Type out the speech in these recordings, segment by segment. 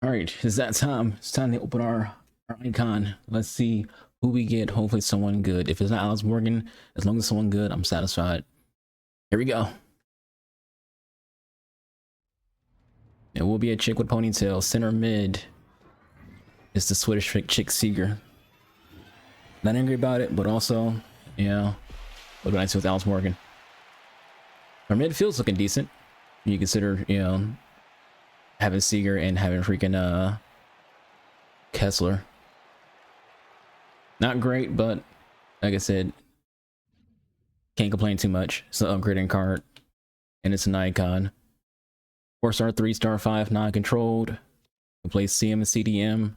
All right, it's that time. It's time to open our icon. Let's see who we get. Hopefully someone good. If it's not Alex Morgan, as long as someone good, I'm satisfied. Here we go. It will be a chick with ponytail. Center mid is the Swedish chick Seeger. Not angry about it, but also, you know, what do I see with Alex Morgan? Our midfield's looking decent. You consider, you know, having Seeger and having freaking Kessler. Not great, but like I said, can't complain too much. It's an upgrading card, and it's an icon. 4-star, 3-star, 5 non-controlled. Can play CM and CDM.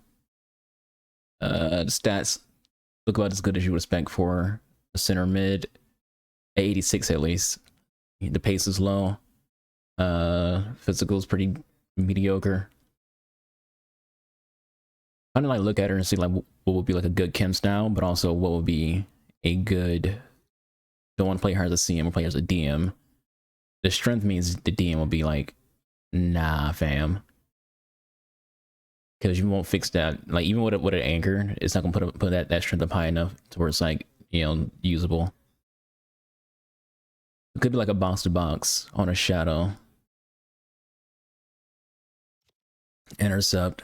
The stats look about as good as you would expect for a center mid. 86 at least. The pace is low. Physical is pretty mediocre. Kind of like look at her and see like what would be like a good chem style, but also what would be a good. Don't want to play her as a CM or play her as a DM. The strength means the DM will be like, nah, fam, because you won't fix that. Like even with an anchor, it's not gonna put that strength up high enough to where it's like, you know, usable. It could be like a box to box on a shadow. Intercept.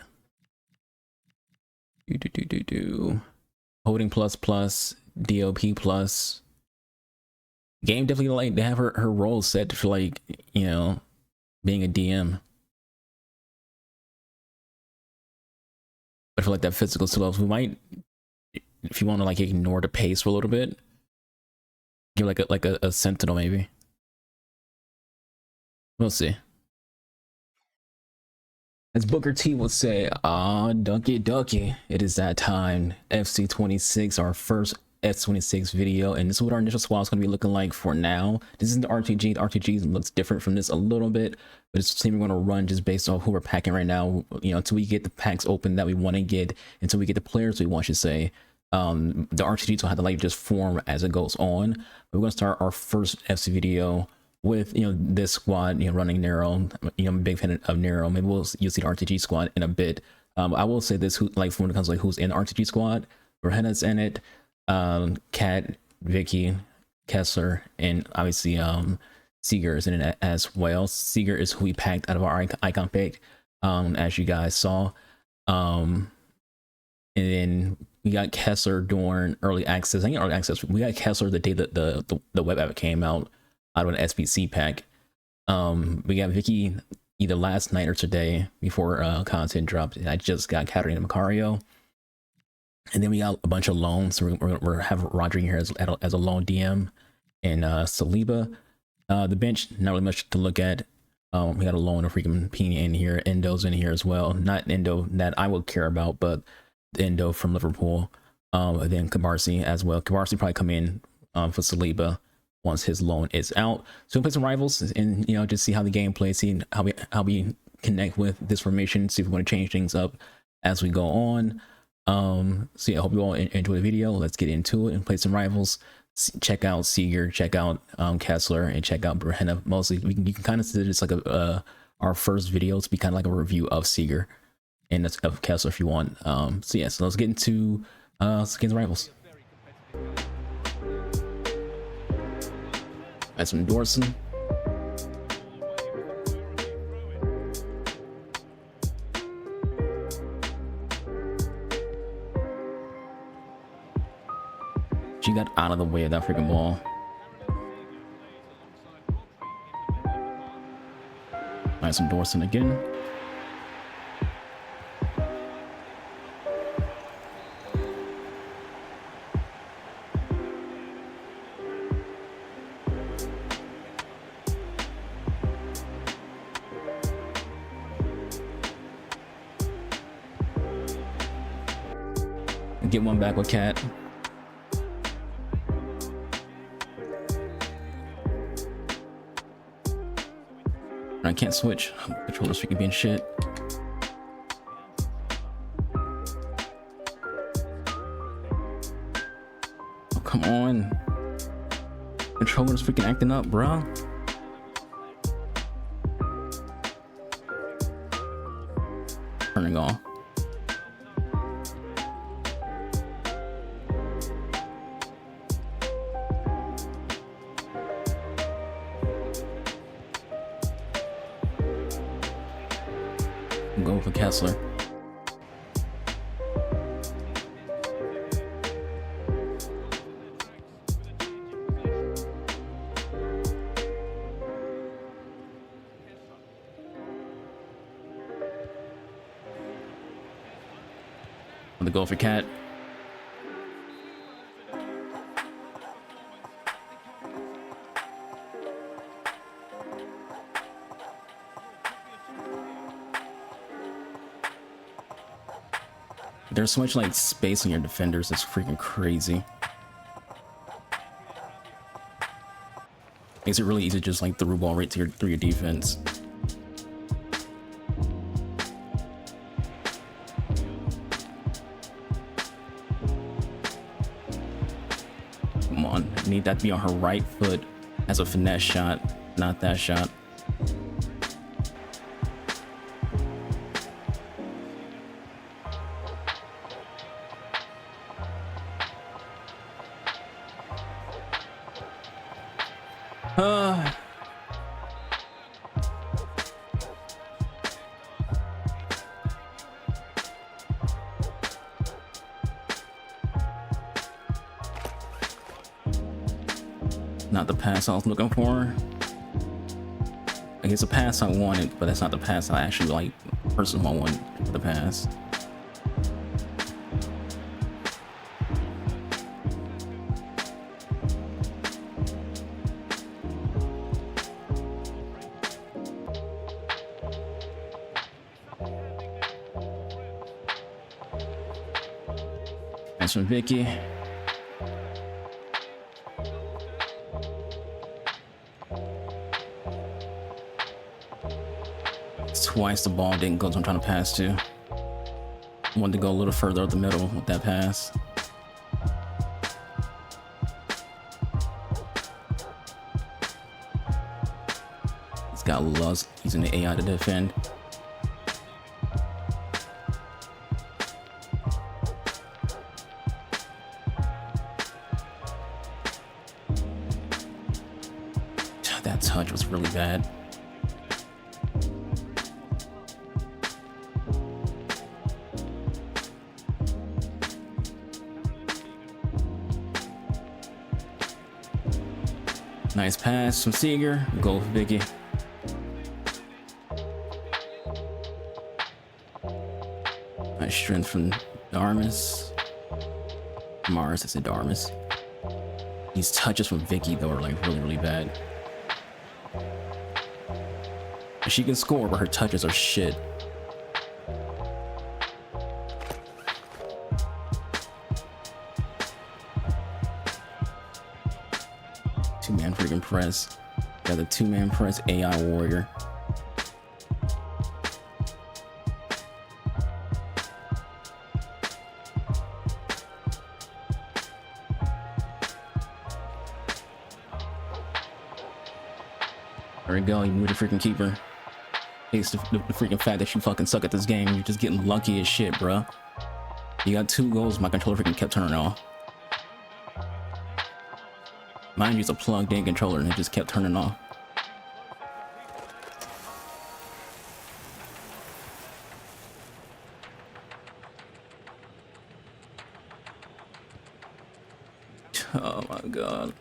Holding plus plus, DOP plus. Game definitely like they have her role set for like, you know, being a DM. But for like that physical stuff, we might, if you want to like ignore the pace for a little bit, give like a sentinel maybe. We'll see. As Booker T would say, ah, ducky ducky. It is that time. FC26, our first F26 video, and this is what our initial squad is going to be looking like for now. This is the RTG. The RTG looks different from this a little bit, but it's the same we're going to run just based off who we're packing right now. You know, until we get the packs open that we want to get, until we get the players we want to say. The RTGs will have to like just form as it goes on. But we're going to start our first FC video with, you know, this squad, you know, running Nero. You know, I'm a big fan of Nero. Maybe you'll see the RTG squad in a bit. I will say this, who like when it comes to like who's in the RTG squad, Rohena's in it, Kat, Vicky, Kessler, and obviously Seeger is in it as well. Seeger is who we packed out of our icon pick, as you guys saw. And then we got Kessler during early access. I think early access. We got Kessler the day that the web app came out of an SPC pack. We got Vicky either last night or today before content dropped. I just got Katarina Macario. And then we got a bunch of loans. So we're have Roger here as a lone DM, and Saliba. The bench, not really much to look at. We got a loan of freaking Pina in here. Endo's in here as well. Not Endo that I would care about, but the Endo from Liverpool. And then Kabarsi as well. Kabarsi probably come in for Saliba once his loan is out. So we'll play some rivals and, you know, just see how the game plays, see how we connect with this formation, see if we want to change things up as we go on. So yeah, I hope you all enjoy the video. Let's get into it and play some rivals. Check out Seeger, check out Kessler, and check out Rohena. Mostly you can kind of see this like our first video to be kind of like a review of Seeger and of Kessler if you want. So yeah, so let's get into rivals. Got some Dorson. She got out of the way of that freaking ball. Got some Dorson again. Get one back with Cat. I can't switch. Controller's freaking being shit. Oh, come on. Controller's freaking acting up, bro. turning off. I'm going for Kessler. I'm gonna go for Cat. There's so much like space on your defenders, it's freaking crazy. Makes it really easy to just like throw ball right to through your defense. Come on, I need that to be on her right foot as a finesse shot, not that shot. Not the pass I was looking for. Like, it's a pass I wanted, but that's not the pass I actually like. Personally, I want for the pass. That's from Vicky. Twice the ball didn't go to I'm trying to pass to. I wanted to go a little further up the middle with that pass. This guy loves using the AI to defend. That touch was really bad. Nice pass from Seager. Goal for Vicky. Nice strength from Darmus. Mars, I said Darmus. These touches from Vicky though are like really bad. She can score, but her touches are shit. Two-man freaking press. Got the two-man press AI warrior. There we go, you moved the freaking keeper. It's the freaking fact that you fucking suck at this game. You're just getting lucky as shit, bruh. You got 2 goals, my controller freaking kept turning off. Mind you, it's a plugged in controller and it just kept turning off. Oh my god.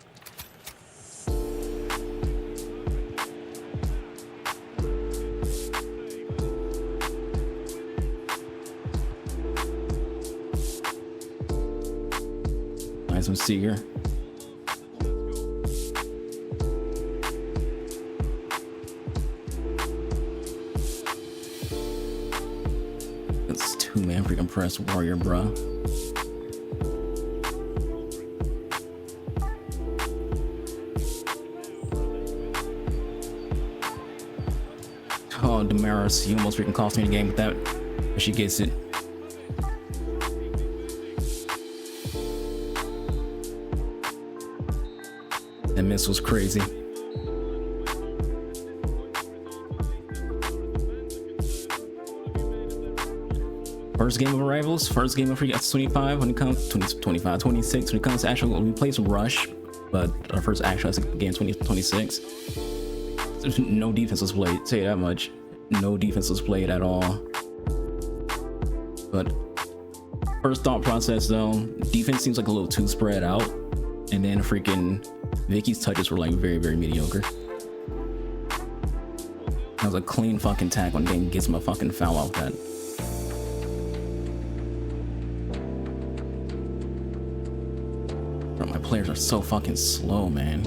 Nice one, Seager. That's two-man freaking press warrior, bruh. Oh, Damaris, you almost freaking cost me the game with that, but she gets it. That miss was crazy. First game of arrivals, first game of free S25 when it comes 25, 26 when it comes to actual, we play some Rush, but our first actual game 2026. There's no defense was played, say that much. No defense was played at all. But first thought process though, defense seems like a little too spread out, and then freaking Vicky's touches were like very, very mediocre. That was a clean fucking tackle and then gets him a fucking foul off that. Bro, my players are so fucking slow, man.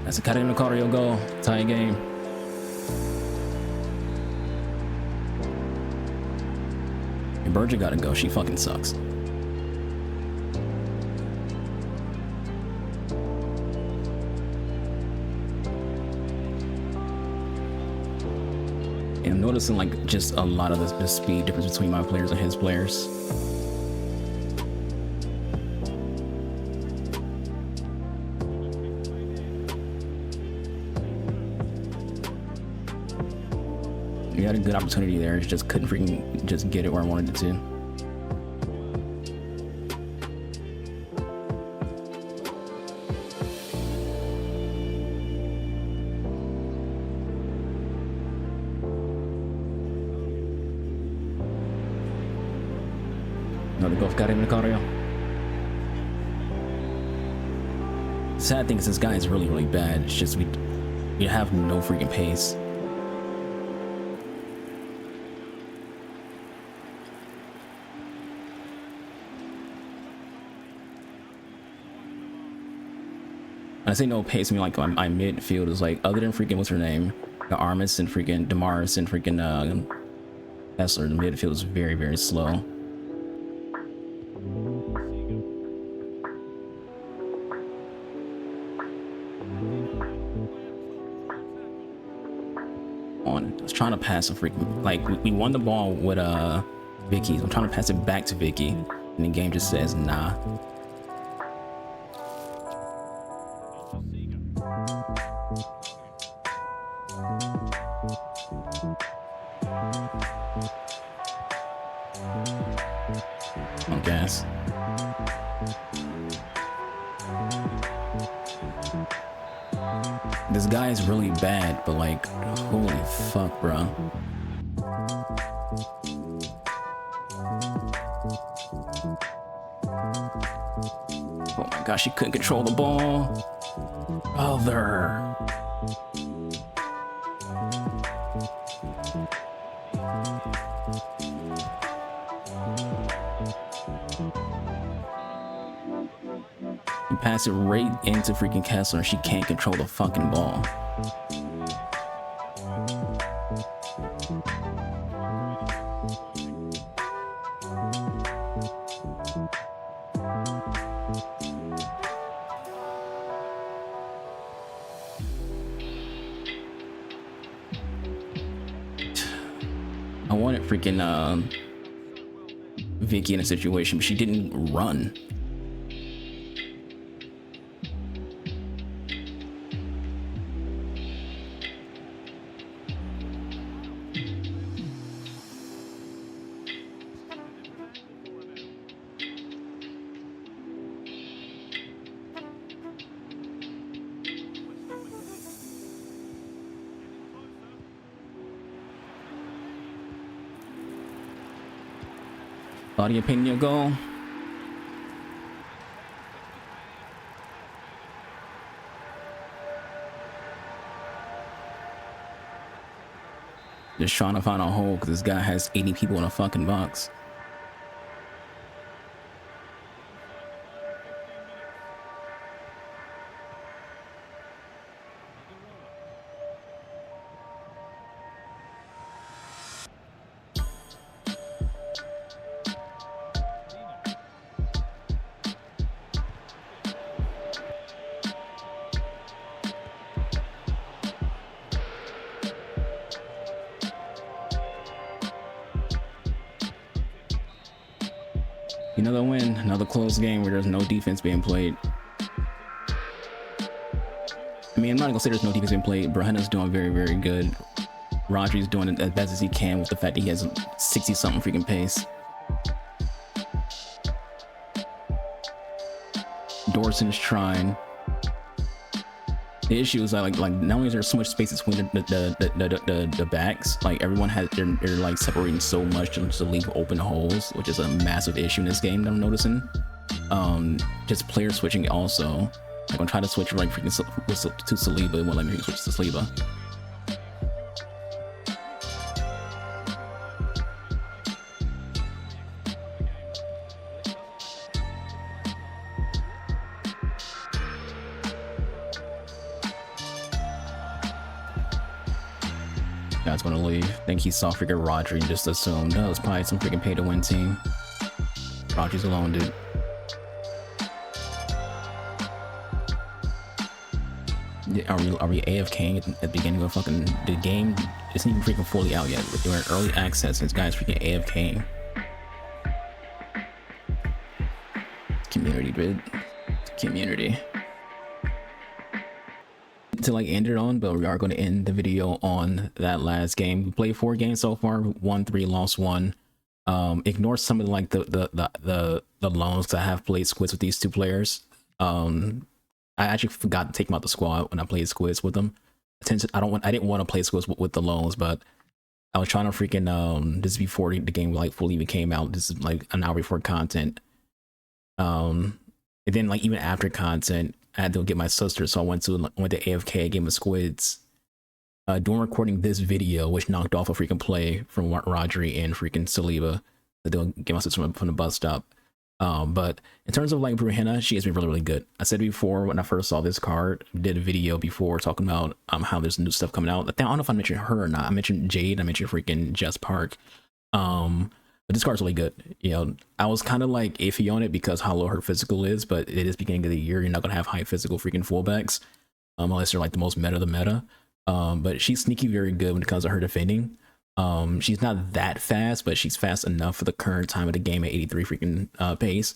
That's a Cashapp Macario goal. Tie game. And Berger gotta go. She fucking sucks. And I'm noticing like just a lot of the speed difference between my players and his players. We had a good opportunity there, just couldn't freaking just get it where I wanted it to. Another golf got in the Macario. Sad thing is this guy is really, really bad. It's just we have no freaking pace. When I say no pace, I mean like I'm midfield is like other than freaking what's her name, the Armis and freaking Damaris and freaking Kessler, the midfield is very, very slow. I was trying to pass a freaking like we won the ball with Vicky. I'm trying to pass it back to Vicky, and the game just says nah. On gas. This guy is really bad, but like, holy fuck, bro. Oh my gosh, he couldn't control the ball. Brother. You pass it right into freaking Kessler and she can't control the fucking ball. I wanted freaking Vicky in a situation, but she didn't run. Claudia Pena goal. Just trying to find a hole because this guy has 80 people in a fucking box. Another win, another close game where there's no defense being played. I mean, I'm not gonna say there's no defense being played. Bruhenna's doing very, very good. Rodri's doing it as best as he can with the fact that he has 60-something freaking pace. Dorson's trying. The issue is that like not only is there so much space between the backs, like everyone has they're like separating so much to leave open holes, which is a massive issue in this game that I'm noticing. Just player switching also. Like I'm trying to switch right freaking to Saliba, it won't let me switch to Saliba. Guy's gonna leave. I think he saw freaking Rodri and just assumed, no, it's probably some freaking pay to win team. Rodri's alone, dude. Are we AFKing at the beginning of fucking the game? Isn't even freaking fully out yet. We're in early access. This guy's freaking AFKing. Community, dude. Community. To like end it on, but we are going to end the video on that last game. We played 4 games so far, won 3, lost 1. Ignore some of the, like the loans, because I have played squids with these 2 players. I actually forgot to take them out the squad when I played squids with them. I didn't want to play squids with the loans, but I was trying to freaking this is before the game like fully even came out. This is like an hour before content. And then like even after content, I had to get my sister, so I went to AFK game of squids. During recording this video, which knocked off a freaking play from Rodri and freaking Saliba, that they'll get my sister from the bus stop. But in terms of like Bruhenna, she has been really, really good. I said before when I first saw this card, did a video before talking about how there's new stuff coming out. I don't know if I mentioned her or not. I mentioned Jade, I mentioned freaking Jess Park. But this card's really good. You know, I was kind of like iffy on it because how low her physical is, but it is beginning of the year. You're not gonna have high physical freaking fullbacks, unless they're like the most meta of the meta. But she's sneaky very good when it comes to her defending. She's not that fast, but she's fast enough for the current time of the game at 83 freaking pace.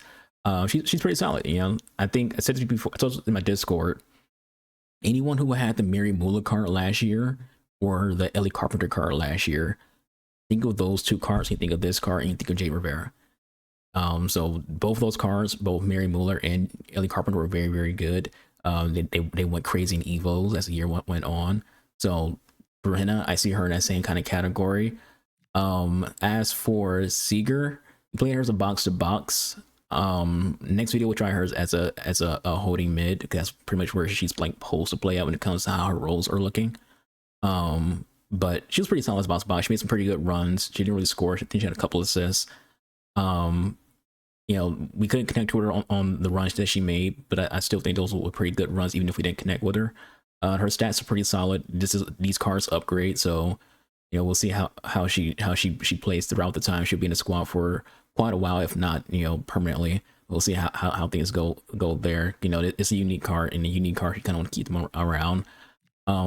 She's pretty solid. You know, I think I said this before. I told you in my Discord. Anyone who had the Mary Muller card last year or the Ellie Carpenter card last year, think of those 2 cards. You think of this card, and you think of Jay Rivera. So both those cards, both Mary Muller and Ellie Carpenter, were very, very good. They went crazy in evos as the year went on. So Bruhenna, I see her in that same kind of category. As for Seeger, playing her as a box to box. Next video we'll try her as a holding mid, because that's pretty much where she's like supposed to play out when it comes to how her roles are looking. But she was pretty solid as box to box. She made some pretty good runs. She didn't really score. I think she had a couple assists. You know, we couldn't connect to her on the runs that she made, but I still think those were pretty good runs, even if we didn't connect with her. Her stats are pretty solid. These cards upgrade, so you know, we'll see how she plays throughout the time. She'll be in the squad for quite a while, if not, you know, permanently. We'll see how things go there. You know, it's a unique card, and a unique card, you kind of want to keep them around.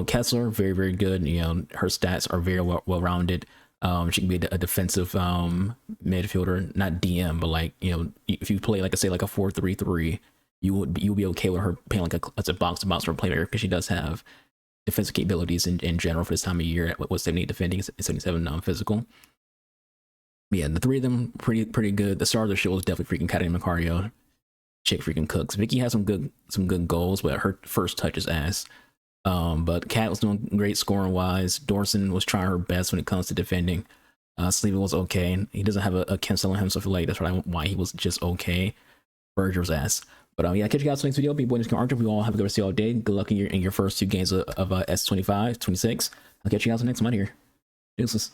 Kessler, very, very good. You know, her stats are very well rounded. She can be a defensive midfielder, not DM, but like, you know, if you play like a 4-3-3, you'll be okay with her playing like as a box to box for a player, because she does have defensive capabilities in general for this time of year. At what 78 defending, 77 non-physical. Yeah, the 3 of them pretty good. The star of the show is definitely freaking Katarina Macario. Chick freaking cooks. Vicky has some good goals, but her first touch is ass. But Kat was doing great scoring wise. Dorson was trying her best when it comes to defending. Sleeper was okay. He doesn't have a cancel on him, so I feel like that's why he was just okay. Berger's ass. But yeah, catch you guys in the next video. Be boy, Archer. We all have a good rest of all day. Good luck in your first 2 games of S25, 26. I'll catch you guys in the next one here. Deuces.